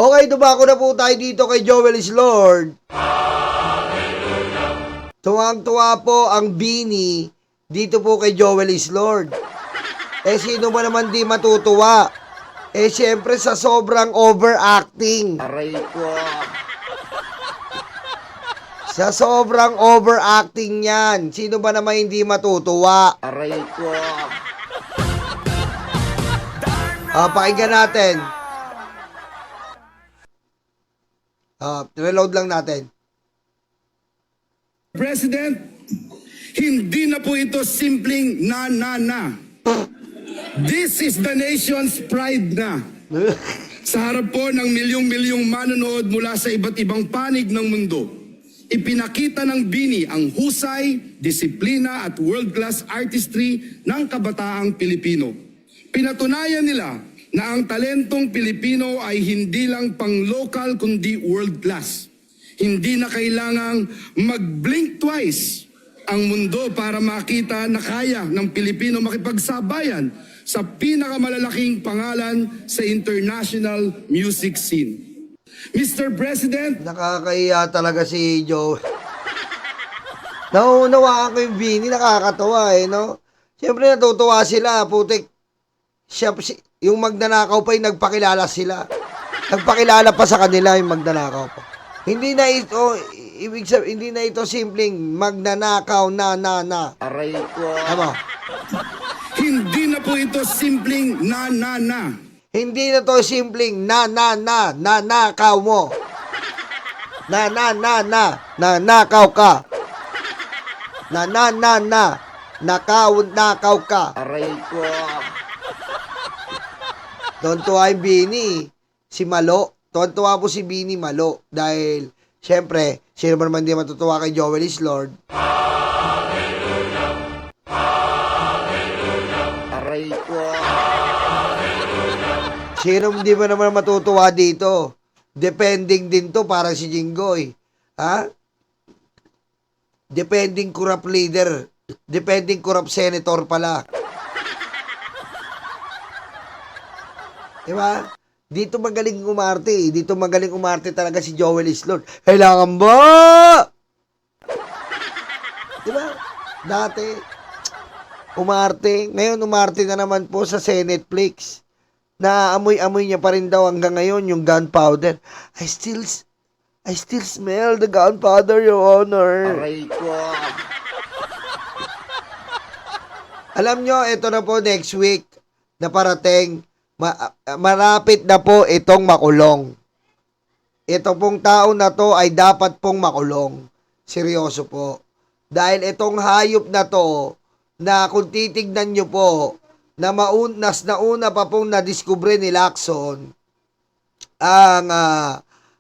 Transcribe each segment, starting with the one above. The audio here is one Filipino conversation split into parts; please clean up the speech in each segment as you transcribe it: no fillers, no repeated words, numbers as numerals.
Okay, dumako na po tayo dito kay Joel is Lord. Tuwang-tuwa po ang Bini dito po kay Joel is Lord. Sino ba naman di matutuwa? Siyempre sa sobrang overacting. Aray ko. Sa sobrang overacting yan, sino ba naman hindi matutuwa? Aray ko. Pakinggan natin. Reload lang natin. President, hindi na po ito simpleng na. This is the nation's pride na. Sa harap po ng milyong-milyong manonood mula sa iba't ibang panig ng mundo, ipinakita ng Bini ang husay, disiplina at world-class artistry ng kabataang Pilipino. Pinatunayan nila na ang talentong Pilipino ay hindi lang pang-local kundi world-class. Hindi na kailangang mag-blink twice ang mundo para makita na kaya ng Pilipino makipagsabayan sa pinakamalalaking pangalan sa international music scene. Mr. President, Nakakahiya talaga si Joe. Naunawaan ko yung Bini, nakakatawa no? Siyempre natutuwa sila, putik. Yung magnanakaw pa yung nagpakilala sila. Nagpakilala pa sa kanila yung magnanakaw pa. Hindi na ito, ibig sabihin, hindi na ito simpleng magnanakaw na. Aray ko. Tama? hindi na po ito simpleng na. Hindi na to simpleng nanakaw mo. Nanakaw ka. Nakaw ka. Aray ko. Tuwan-tuwa yung Bini, si Malo. Tuwan-tuwa po si Bini Malo. Dahil, syempre, sino ba naman di matutuwa kay Joel is Lord? Aray ko. Sino di ba naman matutuwa dito? Depending din to, parang si Jinggoy. Ha? Depending corrupt leader. Depending corrupt senator pala. Diba? Dito magaling umarte. Dito magaling umarte talaga si Joel is Lord. Kailangan ba? Diba? Dati, umarte. Ngayon, umarte na naman po sa Senateflix. Naamoy-amoy niya pa rin daw hanggang ngayon yung gunpowder. I still smell the gunpowder, Your Honor. Aray ko. Alam nyo, ito na po next week na parating. Marapit na po itong makulong. Ito pong tao na to ay dapat pong makulong. Seryoso po. Dahil itong hayop na to, na kung titignan nyo po, na nauna pa pong nadiskubre ni Lacson,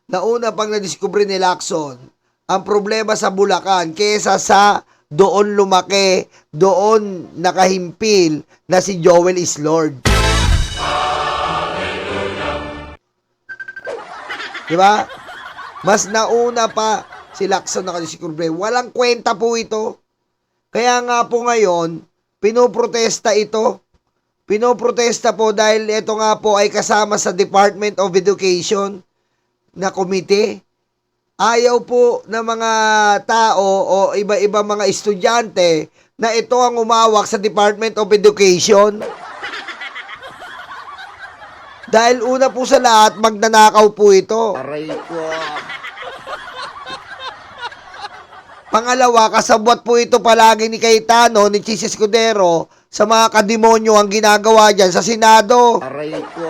nauna pang nadiskubre ni Lacson, ang problema sa Bulacan, kesa sa doon lumaki, doon nakahimpil na si Joel is Lord. Diba? Mas nauna pa si Lacson nakadiskubre. Walang kwenta po ito. Kaya nga po ngayon, pinoprotesta ito. Pinoprotesta po dahil ito nga po ay kasama sa Department of Education na komite. Ayaw po ng mga tao o iba-iba mga estudyante na ito ang umawak sa Department of Education. Dahil una po sa lahat, magnanakaw po ito. Aray ko. Pangalawa, kasabwat po ito palagi ni Cayetano, ni Chis Escudero, sa mga kademonyo ang ginagawa dyan sa Senado. Aray ko.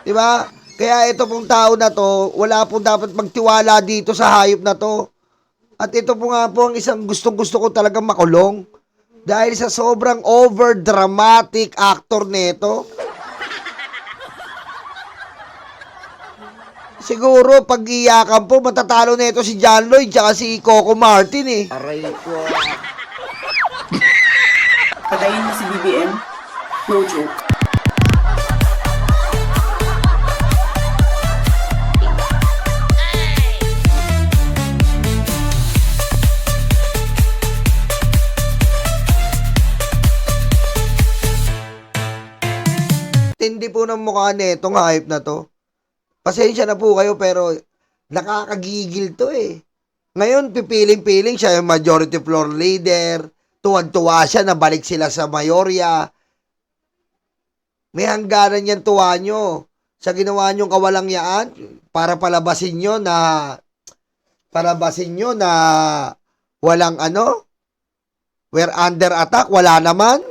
Diba? Kaya ito pong tao na to, wala pong dapat magtiwala dito sa hayop na to. At ito po nga po ang isang gustong-gusto ko talagang makulong. Dahil sa sobrang over-dramatic actor nito. Siguro, pag-iyakan po, matatalo nito si John Lloyd tsaka si Coco Martin eh. Aray ko. Patayin mo si BBM? No joke. tindi po ng mukha netong hype na to. Pasensya na po kayo pero nakakagigil to eh. Ngayon, pipiling-piling siya yung majority floor leader. Tuwan-tuwa siya na balik sila sa mayorya. May hangganan yan tuwa nyo. Sa ginawa nyong kawalangyaan, para palabasin nyo na walang we're under attack, wala naman.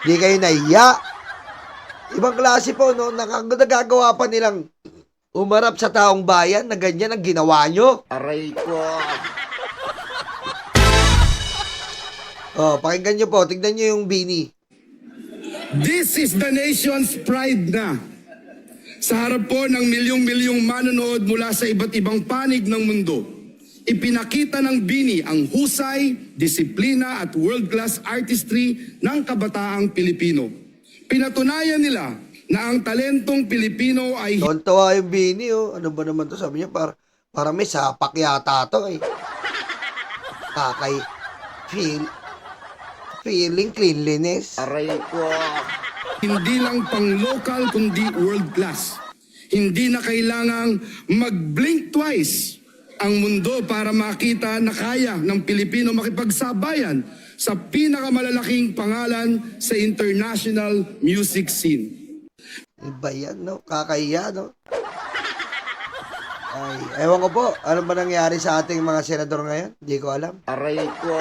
Di kayo nahiya. Ibang klase po, no? Nagagawa pa nilang umarap sa taong bayan na ganyan ang ginawa nyo. Aray ko. Oh, pakinggan nyo po. Tignan nyo yung bini. This is the nation's pride na. Sa harap po ng milyong-milyong manonood mula sa iba't ibang panig ng mundo, ipinakita ng bini ang husay, disiplina at world-class artistry ng kabataang Pilipino. Pinatunayan nila na ang talentong Pilipino ay Tontawa yung bini, oh. Ano ba naman to? Sabi niya, para may sapak yata to, eh. Feeling cleanliness. Aray ko. hindi lang pang-local kundi world-class. Hindi na kailangang mag-blink twice ang mundo para makita na kaya ng Pilipino makipagsabayan sa pinakamalalaking pangalan sa international music scene. Iba yan, no? Kakahiya, no? Ay, ewan ko po. Ano ba nangyari sa ating mga senador ngayon? Hindi ko alam. Aray ko.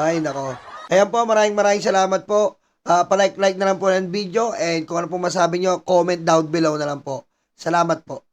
Ay, nako. Ayan po, maraming salamat po. Palike na lang po ng video and kung ano po masabi nyo, comment down below na lang po. Salamat po.